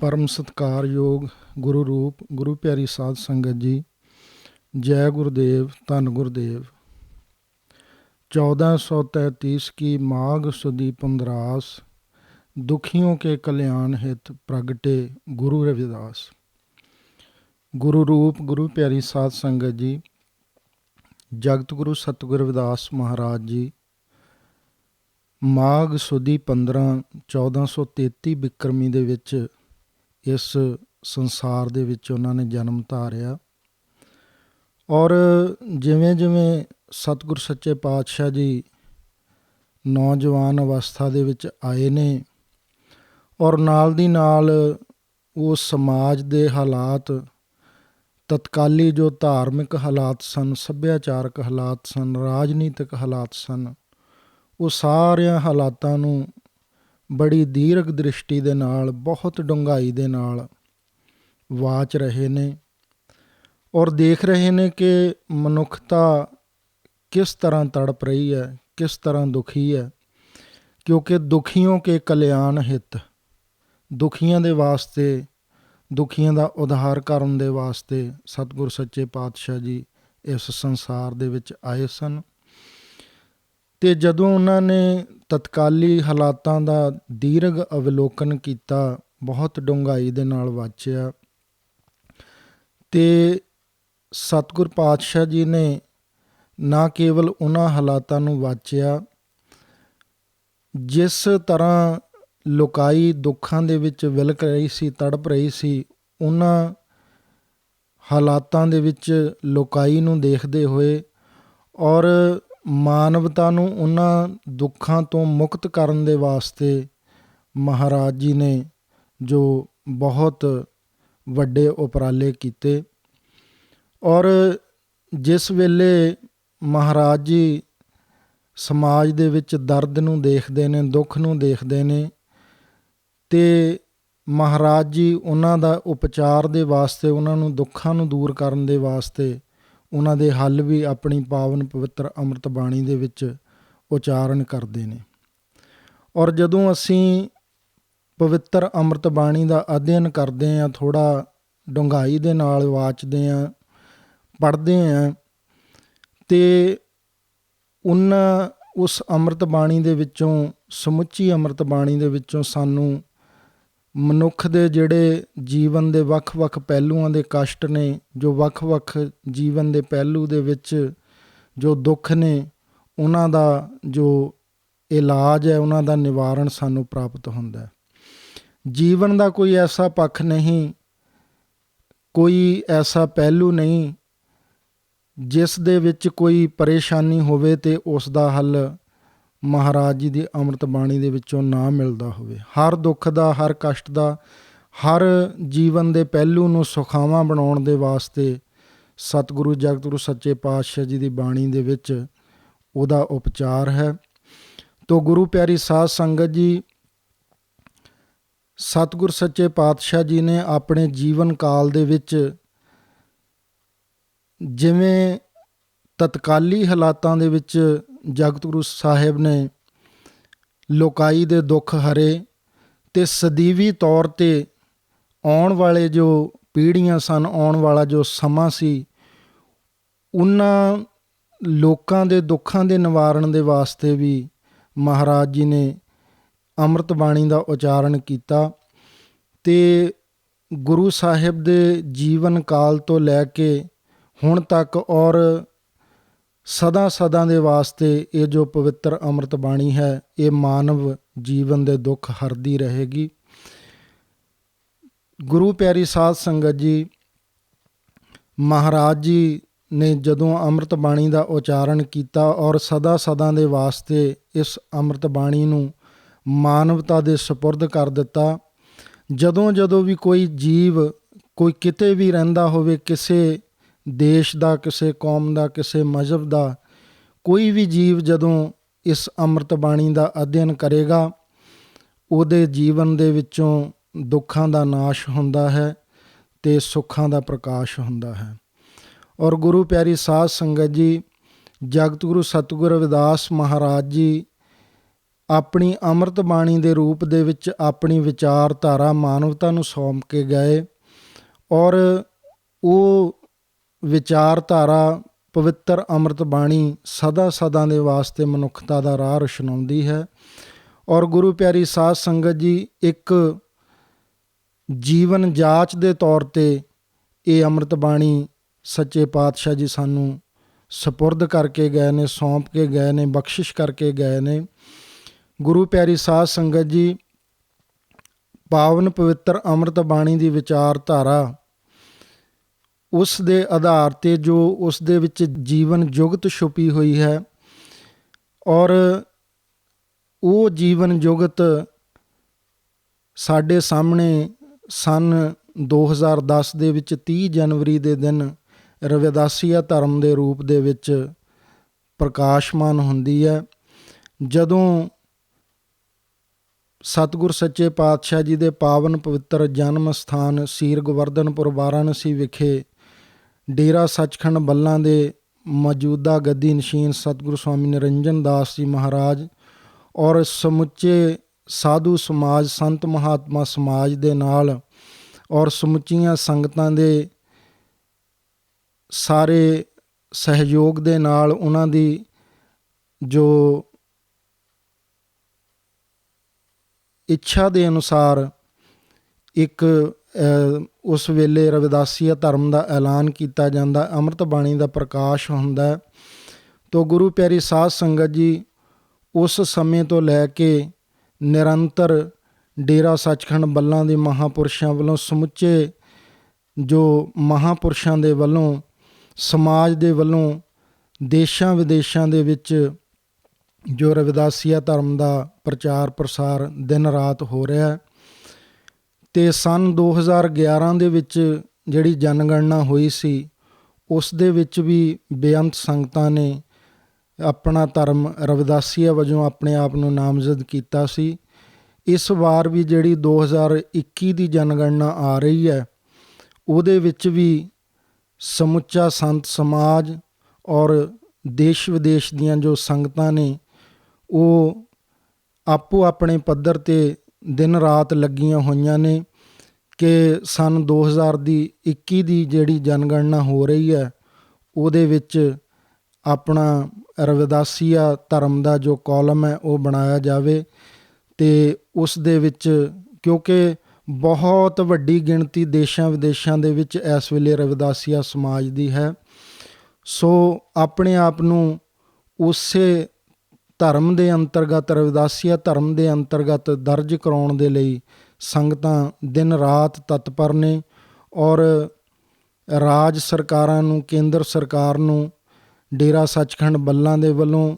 परम सत्कारयोग गुरु रूप गुरु प्यारी साध संगत जी, जय गुरुदेव, धन गुरुदेव। 1433 की माघ सुदी 15, दुखियों के कल्याण हित प्रगटे गुरु रविदास। गुरु रूप गुरु प्यारी साध संगत जी, जगत गुरु सतगुरु रविदास महाराज जी माघ सुदी 15 1433 ਬਿਕਰਮੀ ਦੇ ਵਿੱਚ ਇਸ ਸੰਸਾਰ ਦੇ ਵਿੱਚ ਉਹਨਾਂ ਨੇ ਜਨਮ ਧਾਰਿਆ। ਔਰ ਜਿਵੇਂ ਜਿਵੇਂ ਸਤਿਗੁਰ ਸੱਚੇ ਪਾਤਸ਼ਾਹ ਜੀ ਨੌਜਵਾਨ ਅਵਸਥਾ ਦੇ ਵਿੱਚ ਆਏ ਨੇ ਔਰ ਨਾਲ ਦੀ ਨਾਲ ਉਹ ਸਮਾਜ ਦੇ ਹਾਲਾਤ, ਤਤਕਾਲੀ ਜੋ ਧਾਰਮਿਕ ਹਾਲਾਤ ਸਨ, ਸੱਭਿਆਚਾਰਕ ਹਾਲਾਤ ਸਨ, ਰਾਜਨੀਤਿਕ ਹਾਲਾਤ ਸਨ, ਉਹ ਸਾਰਿਆਂ ਹਾਲਾਤਾਂ ਨੂੰ ਬੜੀ ਦੀਰਘ ਦ੍ਰਿਸ਼ਟੀ ਦੇ ਨਾਲ, ਬਹੁਤ ਡੂੰਘਾਈ ਦੇ ਨਾਲ ਵਾਚ ਰਹੇ ਨੇ ਔਰ ਦੇਖ ਰਹੇ ਨੇ ਕਿ ਮਨੁੱਖਤਾ ਕਿਸ ਤਰ੍ਹਾਂ ਤੜਪ ਰਹੀ ਹੈ, ਕਿਸ ਤਰ੍ਹਾਂ ਦੁਖੀ ਹੈ। ਕਿਉਂਕਿ ਦੁਖੀਆਂ ਕੇ ਕਲਿਆਣ ਹਿਤ, ਦੁਖੀਆਂ ਦੇ ਵਾਸਤੇ, ਦੁਖੀਆਂ ਦਾ ਉਧਾਰ ਕਰਨ ਦੇ ਵਾਸਤੇ ਸਤਿਗੁਰ ਸੱਚੇ ਪਾਤਸ਼ਾਹ ਜੀ ਇਸ ਸੰਸਾਰ ਦੇ ਵਿੱਚ ਆਏ ਸਨ। ਅਤੇ ਜਦੋਂ ਉਹਨਾਂ ਨੇ ਤਤਕਾਲੀ ਹਾਲਾਤਾਂ ਦਾ ਦੀਰਘ ਅਵਲੋਕਨ ਕੀਤਾ, ਬਹੁਤ ਡੂੰਘਾਈ ਦੇ ਨਾਲ ਵਾਚਿਆ, ਅਤੇ ਸਤਿਗੁਰ ਪਾਤਸ਼ਾਹ ਜੀ ਨੇ ਨਾ ਕੇਵਲ ਉਹਨਾਂ ਹਾਲਾਤਾਂ ਨੂੰ ਵਾਚਿਆ, ਜਿਸ ਤਰ੍ਹਾਂ ਲੋਕਾਈ ਦੁੱਖਾਂ ਦੇ ਵਿੱਚ ਵਿਲਕ ਰਹੀ ਸੀ, ਤੜਪ ਰਹੀ ਸੀ, ਉਹਨਾਂ ਹਾਲਾਤਾਂ ਦੇ ਵਿੱਚ ਲੋਕਾਈ ਨੂੰ ਦੇਖਦੇ ਹੋਏ ਔਰ ਮਾਨਵਤਾ ਨੂੰ ਉਹਨਾਂ ਦੁੱਖਾਂ ਤੋਂ ਮੁਕਤ ਕਰਨ ਦੇ ਵਾਸਤੇ ਮਹਾਰਾਜ ਜੀ ਨੇ ਜੋ ਬਹੁਤ ਵੱਡੇ ਉਪਰਾਲੇ ਕੀਤੇ। ਔਰ ਜਿਸ ਵੇਲੇ ਮਹਾਰਾਜ ਜੀ ਸਮਾਜ ਦੇ ਵਿੱਚ ਦਰਦ ਨੂੰ ਦੇਖਦੇ ਨੇ, ਦੁੱਖ ਨੂੰ ਦੇਖਦੇ ਨੇ, ਅਤੇ ਮਹਾਰਾਜ ਜੀ ਉਹਨਾਂ ਦਾ ਉਪਚਾਰ ਦੇ ਵਾਸਤੇ, ਉਹਨਾਂ ਨੂੰ ਦੁੱਖਾਂ ਨੂੰ ਦੂਰ ਕਰਨ ਦੇ ਵਾਸਤੇ ਉਹਨਾਂ ਦੇ ਹੱਲ ਵੀ ਆਪਣੀ ਪਾਵਨ ਪਵਿੱਤਰ ਅੰਮ੍ਰਿਤ ਬਾਣੀ ਦੇ ਵਿੱਚ ਉਚਾਰਨ ਕਰਦੇ ਨੇ। ਔਰ ਜਦੋਂ ਅਸੀਂ ਪਵਿੱਤਰ ਅੰਮ੍ਰਿਤ ਬਾਣੀ ਦਾ ਅਧਿਐਨ ਕਰਦੇ ਹਾਂ, ਥੋੜ੍ਹਾ ਡੂੰਘਾਈ ਦੇ ਨਾਲ ਵਾਚਦੇ ਹਾਂ, ਪੜ੍ਹਦੇ ਹਾਂ, ਅਤੇ ਉਸ ਅੰਮ੍ਰਿਤ ਬਾਣੀ ਦੇ ਵਿੱਚੋਂ, ਸਮੁੱਚੀ ਅੰਮ੍ਰਿਤ ਬਾਣੀ ਦੇ ਵਿੱਚੋਂ ਸਾਨੂੰ ਮਨੁੱਖ ਦੇ ਜਿਹੜੇ ਜੀਵਨ ਦੇ ਵੱਖ-ਵੱਖ ਪਹਿਲੂਆਂ ਦੇ ਕਸ਼ਟ ਨੇ, ਜੋ ਵੱਖ-ਵੱਖ ਜੀਵਨ ਦੇ ਪਹਿਲੂ ਦੇ ਵਿੱਚ ਜੋ ਦੁੱਖ ਨੇ, ਉਹਨਾਂ ਦਾ ਜੋ ਇਲਾਜ ਹੈ, ਉਹਨਾਂ ਦਾ ਨਿਵਾਰਨ ਸਾਨੂੰ ਪ੍ਰਾਪਤ ਹੁੰਦਾ ਹੈ। ਜੀਵਨ ਦਾ ਕੋਈ ਐਸਾ ਪੱਖ ਨਹੀਂ, ਕੋਈ ਐਸਾ ਪਹਿਲੂ ਨਹੀਂ ਜਿਸ ਦੇ ਵਿੱਚ ਕੋਈ ਪਰੇਸ਼ਾਨੀ ਹੋਵੇ ਅਤੇ ਉਸ ਦਾ ਹੱਲ ਮਹਾਰਾਜ ਜੀ ਦੀ ਅੰਮ੍ਰਿਤ ਬਾਣੀ ਦੇ ਵਿੱਚੋਂ ਨਾ ਮਿਲਦਾ ਹੋਵੇ। ਹਰ ਦੁੱਖ ਦਾ, ਹਰ ਕਸ਼ਟ ਦਾ, ਹਰ ਜੀਵਨ ਦੇ ਪਹਿਲੂ ਨੂੰ ਸੁਖਾਵਾਂ ਬਣਾਉਣ ਦੇ ਵਾਸਤੇ ਸਤਿਗੁਰੂ ਜਗਤ ਗੁਰੂ ਸੱਚੇ ਪਾਤਸ਼ਾਹ ਜੀ ਦੀ ਬਾਣੀ ਦੇ ਵਿੱਚ ਉਹਦਾ ਉਪਚਾਰ ਹੈ। ਤੋ ਗੁਰੂ ਪਿਆਰੀ ਸਾਧ ਸੰਗਤ ਜੀ, ਸਤਿਗੁਰ ਸੱਚੇ ਪਾਤਸ਼ਾਹ ਜੀ ਨੇ ਆਪਣੇ ਜੀਵਨ ਕਾਲ ਦੇ ਵਿੱਚ ਜਿਵੇਂ ਤਤਕਾਲੀ ਹਾਲਾਤਾਂ ਦੇ ਵਿੱਚ ਜਗਤ ਗੁਰੂ ਸਾਹਿਬ ਨੇ ਲੋਕਾਈ ਦੇ ਦੁੱਖ ਹਰੇ, ਅਤੇ ਸਦੀਵੀ ਤੌਰ 'ਤੇ ਆਉਣ ਵਾਲੇ ਜੋ ਪੀੜ੍ਹੀਆਂ ਸਨ, ਆਉਣ ਵਾਲਾ ਜੋ ਸਮਾਂ ਸੀ, ਉਹਨਾਂ ਲੋਕਾਂ ਦੇ ਦੁੱਖਾਂ ਦੇ ਨਿਵਾਰਨ ਦੇ ਵਾਸਤੇ ਵੀ ਮਹਾਰਾਜ ਜੀ ਨੇ ਅੰਮ੍ਰਿਤ ਬਾਣੀ ਦਾ ਉਚਾਰਨ ਕੀਤਾ। ਅਤੇ ਗੁਰੂ ਸਾਹਿਬ ਦੇ ਜੀਵਨ ਕਾਲ ਤੋਂ ਲੈ ਕੇ ਹੁਣ ਤੱਕ ਔਰ ਸਦਾ ਸਦਾ ਦੇ ਵਾਸਤੇ ਇਹ ਜੋ ਪਵਿੱਤਰ ਅੰਮ੍ਰਿਤ ਬਾਣੀ ਹੈ, ਇਹ ਮਾਨਵ ਜੀਵਨ ਦੇ ਦੁੱਖ ਹਰਦੀ ਰਹੇਗੀ। ਗੁਰੂ ਪਿਆਰੀ ਸਾਧ ਸੰਗਤ ਜੀ, ਮਹਾਰਾਜ ਜੀ ਨੇ ਜਦੋਂ ਅੰਮ੍ਰਿਤ ਬਾਣੀ ਦਾ ਉਚਾਰਨ ਕੀਤਾ ਔਰ ਸਦਾ ਸਦਾ ਦੇ ਵਾਸਤੇ ਇਸ ਅੰਮ੍ਰਿਤ ਬਾਣੀ ਨੂੰ ਮਾਨਵਤਾ ਦੇ ਸਪੁਰਦ ਕਰ ਦਿੱਤਾ। ਜਦੋਂ ਜਦੋਂ ਵੀ ਕੋਈ ਜੀਵ, ਕੋਈ ਕਿਤੇ ਵੀ ਰਹਿੰਦਾ ਹੋਵੇ, ਕਿਸੇ ਦੇਸ਼ ਦਾ, ਕਿਸੇ ਕੌਮ ਦਾ, ਕਿਸੇ ਮਜ਼ਹਬ ਦਾ, ਕੋਈ ਵੀ ਜੀਵ ਜਦੋਂ ਇਸ ਅੰਮ੍ਰਿਤ ਬਾਣੀ ਦਾ ਅਧਿਐਨ ਕਰੇਗਾ, ਉਹਦੇ ਜੀਵਨ ਦੇ ਵਿੱਚੋਂ ਦੁੱਖਾਂ ਦਾ ਨਾਸ਼ ਹੁੰਦਾ ਹੈ ਅਤੇ ਸੁੱਖਾਂ ਦਾ ਪ੍ਰਕਾਸ਼ ਹੁੰਦਾ ਹੈ। ਔਰ ਗੁਰੂ ਪਿਆਰੀ ਸਾਧ ਸੰਗਤ ਜੀ, ਜਗਤ ਗੁਰੂ ਸਤਿਗੁਰੂ ਰਵਿਦਾਸ ਮਹਾਰਾਜ ਜੀ ਆਪਣੀ ਅੰਮ੍ਰਿਤ ਬਾਣੀ ਦੇ ਰੂਪ ਦੇ ਵਿੱਚ ਆਪਣੀ ਵਿਚਾਰਧਾਰਾ ਮਾਨਵਤਾ ਨੂੰ ਸੌਂਪ ਕੇ ਗਏ, ਔਰ ਉਹ ਵਿਚਾਰਧਾਰਾ ਪਵਿੱਤਰ ਅੰਮ੍ਰਿਤ ਬਾਣੀ ਸਦਾ ਸਦਾ ਦੇ ਵਾਸਤੇ ਮਨੁੱਖਤਾ ਦਾ ਰਾਹ ਰੁਸ਼ਨਾਉਂਦੀ ਹੈ। ਔਰ ਗੁਰੂ ਪਿਆਰੀ ਸਾਧ ਸੰਗਤ ਜੀ, ਇੱਕ ਜੀਵਨ ਜਾਂਚ ਦੇ ਤੌਰ 'ਤੇ ਇਹ ਅੰਮ੍ਰਿਤ ਬਾਣੀ ਸੱਚੇ ਪਾਤਸ਼ਾਹ ਜੀ ਸਾਨੂੰ ਸਪੁਰਦ ਕਰਕੇ ਗਏ ਨੇ, ਸੌਂਪ ਕੇ ਗਏ ਨੇ, ਬਖਸ਼ਿਸ਼ ਕਰਕੇ ਗਏ ਨੇ। ਗੁਰੂ ਪਿਆਰੀ ਸਾਧ ਸੰਗਤ ਜੀ, ਪਾਵਨ ਪਵਿੱਤਰ ਅੰਮ੍ਰਿਤ ਬਾਣੀ ਦੀ ਵਿਚਾਰਧਾਰਾ, ਉਸ ਦੇ ਆਧਾਰ 'ਤੇ ਜੋ ਉਸ ਦੇ ਵਿੱਚ ਜੀਵਨ ਜੁਗਤ ਛੁਪੀ ਹੋਈ ਹੈ, ਔਰ ਉਹ ਜੀਵਨ ਜੁਗਤ ਸਾਡੇ ਸਾਹਮਣੇ ਸੰਨ 2010 ਦੇ ਵਿੱਚ 30 ਜਨਵਰੀ ਦੇ ਦਿਨ ਰਵਿਦਾਸੀਆ ਧਰਮ ਦੇ ਰੂਪ ਦੇ ਵਿੱਚ ਪ੍ਰਕਾਸ਼ਮਾਨ ਹੁੰਦੀ ਹੈ। ਜਦੋਂ ਸਤਿਗੁਰ ਸੱਚੇ ਪਾਤਸ਼ਾਹ ਜੀ ਦੇ ਪਾਵਨ ਪਵਿੱਤਰ ਜਨਮ ਸਥਾਨ ਸੀਰ ਗੋਵਰਧਨਪੁਰ ਵਾਰਾਣਸੀ ਵਿਖੇ ਡੇਰਾ ਸੱਚਖੰਡ ਬੱਲਾ ਦੇ ਮੌਜੂਦਾ ਗੱਦੀ ਨਸ਼ੀਨ ਸਤਿਗੁਰੂ ਸਵਾਮੀ ਨਿਰੰਜਨ ਦਾਸ ਜੀ ਮਹਾਰਾਜ ਔਰ ਸਮੁੱਚੇ ਸਾਧੂ ਸਮਾਜ, ਸੰਤ ਮਹਾਤਮਾ ਸਮਾਜ ਦੇ ਨਾਲ ਔਰ ਸਮੁੱਚੀਆਂ ਸੰਗਤਾਂ ਦੇ ਸਾਰੇ ਸਹਿਯੋਗ ਦੇ ਨਾਲ, ਉਹਨਾਂ ਦੀ ਜੋ ਇੱਛਾ ਦੇ ਅਨੁਸਾਰ ਇੱਕ ਉਸ ਵੇਲੇ ਰਵਿਦਾਸੀਆ ਧਰਮ ਦਾ ਐਲਾਨ ਕੀਤਾ ਜਾਂਦਾ, ਅੰਮ੍ਰਿਤ ਬਾਣੀ ਦਾ ਪ੍ਰਕਾਸ਼ ਹੁੰਦਾ। ਤੋ ਗੁਰੂ ਪਿਆਰੀ ਸਾਧ ਸੰਗਤ ਜੀ, ਉਸ ਸਮੇਂ ਤੋਂ ਲੈ ਕੇ ਨਿਰੰਤਰ ਡੇਰਾ ਸੱਚਖੰਡ ਬੱਲਾ ਦੇ ਮਹਾਂਪੁਰਸ਼ਾਂ ਵੱਲੋਂ, ਸਮੁੱਚੇ ਜੋ ਮਹਾਂਪੁਰਸ਼ਾਂ ਦੇ ਵੱਲੋਂ, ਸਮਾਜ ਦੇ ਵੱਲੋਂ ਦੇਸ਼ਾਂ ਵਿਦੇਸ਼ਾਂ ਦੇ ਵਿੱਚ ਜੋ ਰਵਿਦਾਸੀਆ ਧਰਮ ਦਾ ਪ੍ਰਚਾਰ ਪ੍ਰਸਾਰ ਦਿਨ ਰਾਤ ਹੋ ਰਿਹਾ। ਅਤੇ ਸੰਨ 2011 ਦੇ ਵਿੱਚ ਜਿਹੜੀ ਜਨਗਣਨਾ ਹੋਈ ਸੀ, ਉਸ ਦੇ ਵਿੱਚ ਵੀ ਬੇਅੰਤ ਸੰਗਤਾਂ ਨੇ ਆਪਣਾ ਧਰਮ ਰਵਿਦਾਸੀਆ ਵਜੋਂ ਆਪਣੇ ਆਪ ਨੂੰ ਨਾਮਜ਼ਦ ਕੀਤਾ ਸੀ। ਇਸ ਵਾਰ ਵੀ ਜਿਹੜੀ 2021 ਦੀ ਜਨਗਣਨਾ ਆ ਰਹੀ ਹੈ, ਉਹਦੇ ਵਿੱਚ ਵੀ ਸਮੁੱਚਾ ਸੰਤ ਸਮਾਜ ਔਰ ਦੇਸ਼ ਵਿਦੇਸ਼ ਦੀਆਂ ਜੋ ਸੰਗਤਾਂ ਨੇ, ਉਹ ਆਪੋ ਆਪਣੇ ਪੱਧਰ 'ਤੇ ਦਿਨ ਰਾਤ ਲੱਗੀਆਂ ਹੋਈਆਂ ਨੇ ਕਿ ਸੰਨ 2021 ਦੀ ਜਿਹੜੀ ਜਨਗਣਨਾ ਹੋ ਰਹੀ ਹੈ, ਉਹਦੇ ਵਿੱਚ ਆਪਣਾ ਰਵਿਦਾਸੀਆ ਧਰਮ ਦਾ ਜੋ ਕਾਲਮ ਹੈ ਉਹ ਬਣਾਇਆ ਜਾਵੇ। ਅਤੇ ਉਸ ਦੇ ਵਿੱਚ, ਕਿਉਂਕਿ ਬਹੁਤ ਵੱਡੀ ਗਿਣਤੀ ਦੇਸ਼ਾਂ ਵਿਦੇਸ਼ਾਂ ਦੇ ਵਿੱਚ ਇਸ ਵੇਲੇ ਰਵਿਦਾਸੀਆ ਸਮਾਜ ਦੀ ਹੈ, ਸੋ ਆਪਣੇ ਆਪ ਨੂੰ ਉਸੇ ਧਰਮ ਦੇ ਅੰਤਰਗਤ, ਰਵਿਦਾਸੀਆ ਧਰਮ ਦੇ ਅੰਤਰਗਤ ਦਰਜ ਕਰਾਉਣ ਦੇ ਲਈ ਸੰਗਤਾਂ ਦਿਨ ਰਾਤ ਤਤਪਰ ਨੇ। ਔਰ ਰਾਜ ਸਰਕਾਰਾਂ ਨੂੰ, ਕੇਂਦਰ ਸਰਕਾਰ ਨੂੰ, ਡੇਰਾ ਸੱਚਖੰਡ ਬੱਲਾ ਦੇ ਵੱਲੋਂ,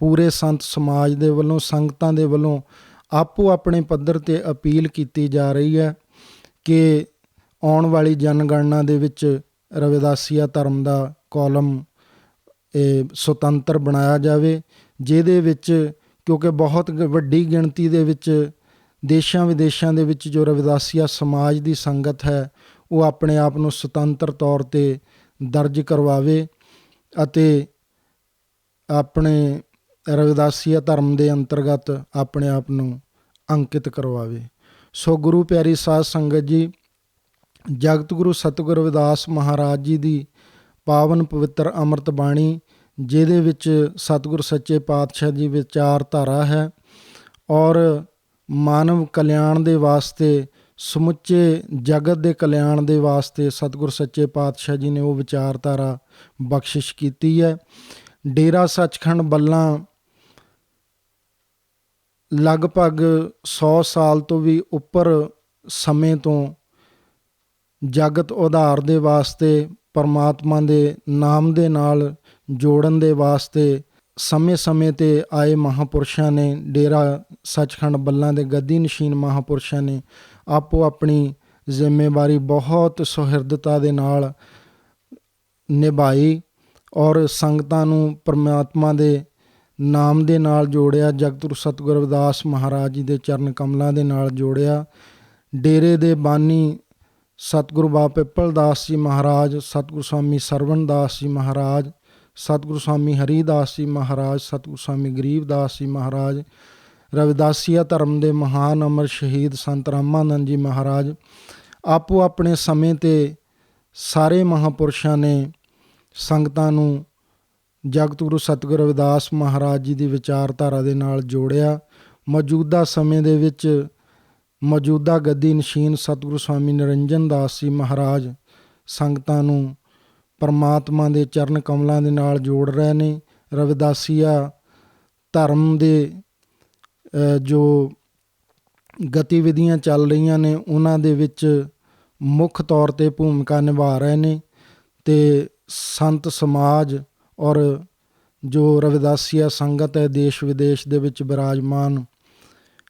ਪੂਰੇ ਸੰਤ ਸਮਾਜ ਦੇ ਵੱਲੋਂ, ਸੰਗਤਾਂ ਦੇ ਵੱਲੋਂ ਆਪੋ ਆਪਣੇ ਪੱਧਰ 'ਤੇ ਅਪੀਲ ਕੀਤੀ ਜਾ ਰਹੀ ਹੈ ਕਿ ਆਉਣ ਵਾਲੀ ਜਨਗਣਨਾ ਦੇ ਵਿੱਚ ਰਵਿਦਾਸੀਆ ਧਰਮ ਦਾ ਕਾਲਮ ਸੁਤੰਤਰ ਬਣਾਇਆ ਜਾਵੇ, ਜਿਹਦੇ ਵਿੱਚ, ਕਿਉਂਕਿ ਬਹੁਤ ਵੱਡੀ ਗਿਣਤੀ ਦੇ ਵਿੱਚ ਦੇਸ਼ਾਂ ਵਿਦੇਸ਼ਾਂ ਦੇ ਵਿੱਚ ਜੋ ਰਵਿਦਾਸੀਆ ਸਮਾਜ ਦੀ ਸੰਗਤ ਹੈ, ਉਹ ਆਪਣੇ ਆਪ ਨੂੰ ਸੁਤੰਤਰ ਤੌਰ 'ਤੇ ਦਰਜ ਕਰਵਾਵੇ ਅਤੇ ਆਪਣੇ ਰਵਿਦਾਸੀਆ ਧਰਮ ਦੇ ਅੰਤਰਗਤ ਆਪਣੇ ਆਪ ਨੂੰ ਅੰਕਿਤ ਕਰਵਾਵੇ। ਸੋ ਗੁਰੂ ਪਿਆਰੀ ਸਾਧ ਸੰਗਤ ਜੀ, ਜਗਤ ਗੁਰੂ ਸਤਿਗੁਰ ਰਵਿਦਾਸ ਮਹਾਰਾਜ ਜੀ ਦੀ ਪਾਵਨ ਪਵਿੱਤਰ ਅੰਮ੍ਰਿਤ ਬਾਣੀ, ਜਿਹਦੇ ਵਿੱਚ ਸਤਿਗੁਰ ਸੱਚੇ ਪਾਤਸ਼ਾਹ ਦੀ ਵਿਚਾਰਧਾਰਾ ਹੈ ਔਰ ਮਾਨਵ ਕਲਿਆਣ ਦੇ ਵਾਸਤੇ, ਸਮੁੱਚੇ ਜਗਤ ਦੇ ਕਲਿਆਣ ਦੇ ਵਾਸਤੇ ਸਤਿਗੁਰ ਸੱਚੇ ਪਾਤਸ਼ਾਹ ਜੀ ਨੇ ਉਹ ਵਿਚਾਰਧਾਰਾ ਬਖਸ਼ਿਸ਼ ਕੀਤੀ ਹੈ। ਡੇਰਾ ਸੱਚਖੰਡ ਬੱਲਾ ਲਗਭਗ 100 ਸਾਲ ਤੋਂ ਵੀ ਉੱਪਰ ਸਮੇਂ ਤੋਂ ਜਗਤ ਉਧਾਰ ਦੇ ਵਾਸਤੇ, ਪਰਮਾਤਮਾ ਦੇ ਨਾਮ ਦੇ ਨਾਲ ਜੋੜਨ ਦੇ ਵਾਸਤੇ ਸਮੇਂ-ਸਮੇਂ 'ਤੇ ਆਏ ਮਹਾਂਪੁਰਸ਼ਾਂ ਨੇ, ਡੇਰਾ ਸੱਚਖੰਡ ਬੱਲਾ ਦੇ ਗੱਦੀ ਨਸ਼ੀਨ ਮਹਾਂਪੁਰਸ਼ਾਂ ਨੇ ਆਪੋ ਆਪਣੀ ਜ਼ਿੰਮੇਵਾਰੀ ਬਹੁਤ ਸੁਹਿਰਦਤਾ ਦੇ ਨਾਲ ਨਿਭਾਈ ਔਰ ਸੰਗਤਾਂ ਨੂੰ ਪਰਮਾਤਮਾ ਦੇ ਨਾਮ ਦੇ ਨਾਲ ਜੋੜਿਆ, ਜਗਤਗੁਰੂ ਸਤਿਗੁਰੂ ਰਵਿਦਾਸ ਮਹਾਰਾਜ ਜੀ ਦੇ ਚਰਨ ਕਮਲਾਂ ਦੇ ਨਾਲ ਜੋੜਿਆ। ਡੇਰੇ ਦੇ ਬਾਨੀ ਸਤਿਗੁਰੂ ਬਾਬਾ ਪਿੱਪਲ ਦਾਸ ਜੀ ਮਹਾਰਾਜ, ਸਤਿਗੁਰੂ ਸਵਾਮੀ ਸਰਵਣ ਦਾਸ ਜੀ ਮਹਾਰਾਜ, ਸਤਿਗੁਰੂ ਸਵਾਮੀ ਹਰੀਦਾਸ ਜੀ ਮਹਾਰਾਜ, ਸਤਿਗੁਰੂ ਸਵਾਮੀ ਗਰੀਬ ਦਾਸ ਜੀ ਮਹਾਰਾਜ ਰਵਿਦਾਸੀਆ ਧਰਮ ਦੇ ਮਹਾਨ ਅਮਰ ਸ਼ਹੀਦ ਸੰਤ ਰਾਮਾਨੰਦ ਜੀ ਮਹਾਰਾਜ ਆਪੋ ਆਪਣੇ ਸਮੇਂ 'ਤੇ ਸਾਰੇ ਮਹਾਂਪੁਰਸ਼ਾਂ ਨੇ ਸੰਗਤਾਂ ਨੂੰ ਜਗਤ ਗੁਰੂ ਸਤਿਗੁਰੂ ਰਵਿਦਾਸ ਮਹਾਰਾਜ ਜੀ ਦੀ ਵਿਚਾਰਧਾਰਾ ਦੇ ਨਾਲ ਜੋੜਿਆ। ਮੌਜੂਦਾ ਸਮੇਂ ਦੇ ਵਿੱਚ ਮੌਜੂਦਾ ਗੱਦੀ ਨਸ਼ੀਨ ਸਤਿਗੁਰੂ ਸਵਾਮੀ ਨਿਰੰਜਨ ਦਾਸ ਜੀ ਮਹਾਰਾਜ ਸੰਗਤਾਂ ਨੂੰ ਪਰਮਾਤਮਾ ਦੇ ਚਰਨ ਕਮਲਾਂ ਦੇ ਨਾਲ ਜੋੜ ਰਹੇ ਨੇ। ਰਵਿਦਾਸੀਆ ਧਰਮ ਦੇ ਜੋ ਗਤੀਵਿਧੀਆਂ ਚੱਲ ਰਹੀਆਂ ਨੇ ਉਹਨਾਂ ਦੇ ਵਿੱਚ ਮੁੱਖ ਤੌਰ 'ਤੇ ਭੂਮਿਕਾ ਨਿਭਾ ਰਹੇ ਨੇ ਅਤੇ ਸੰਤ ਸਮਾਜ ਔਰ ਜੋ ਰਵਿਦਾਸੀਆ ਸੰਗਤ ਹੈ ਦੇਸ਼ ਵਿਦੇਸ਼ ਦੇ ਵਿੱਚ ਬਿਰਾਜਮਾਨ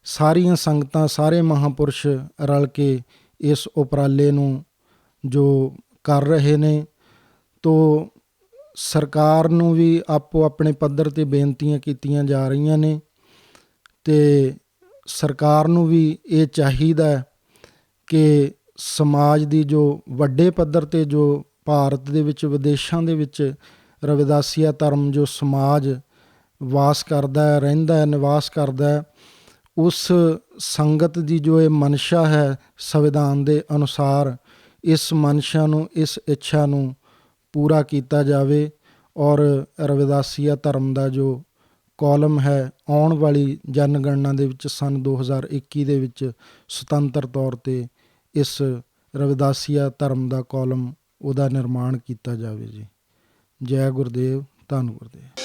ਸਾਰੀਆਂ ਸੰਗਤਾਂ ਸਾਰੇ ਮਹਾਂਪੁਰਸ਼ ਰਲ ਕੇ ਇਸ ਉਪਰਾਲੇ ਨੂੰ ਜੋ ਕਰ ਰਹੇ ਨੇ। ਤੋ ਸਰਕਾਰ ਨੂੰ ਵੀ ਆਪੋ ਆਪਣੇ ਪੱਧਰ 'ਤੇ ਬੇਨਤੀਆਂ ਕੀਤੀਆਂ ਜਾ ਰਹੀਆਂ ਨੇ ਅਤੇ ਸਰਕਾਰ ਨੂੰ ਵੀ ਇਹ ਚਾਹੀਦਾ ਕਿ ਸਮਾਜ ਦੀ ਜੋ ਵੱਡੇ ਪੱਧਰ 'ਤੇ ਜੋ ਭਾਰਤ ਦੇ ਵਿੱਚ ਵਿਦੇਸ਼ਾਂ ਦੇ ਵਿੱਚ ਰਵਿਦਾਸੀਆ ਧਰਮ ਜੋ ਸਮਾਜ ਵਾਸ ਕਰਦਾ ਹੈ, ਰਹਿੰਦਾ ਹੈ, ਨਿਵਾਸ ਕਰਦਾ ਹੈ, ਉਸ ਸੰਗਤ ਦੀ ਜੋ ਇਹ ਮਨਸ਼ਾ ਹੈ ਸੰਵਿਧਾਨ ਦੇ ਅਨੁਸਾਰ ਇਸ ਮਨਸ਼ਾ ਨੂੰ ਇਸ ਇੱਛਾ ਨੂੰ ਪੂਰਾ ਕੀਤਾ ਜਾਵੇ ਔਰ ਰਵਿਦਾਸੀਆ ਧਰਮ ਦਾ ਜੋ ਕਾਲਮ ਹੈ ਆਉਣ ਵਾਲੀ ਜਨਗਣਨਾ ਦੇ ਵਿੱਚ ਸੰਨ 2021 ਦੇ ਵਿੱਚ ਸੁਤੰਤਰ ਤੌਰ 'ਤੇ ਇਸ ਰਵਿਦਾਸੀਆ ਧਰਮ ਦਾ ਕਾਲਮ ਉਹਦਾ ਨਿਰਮਾਣ ਕੀਤਾ ਜਾਵੇ ਜੀ। ਜੈ ਗੁਰਦੇਵ, ਧੰਨ ਗੁਰਦੇਵ।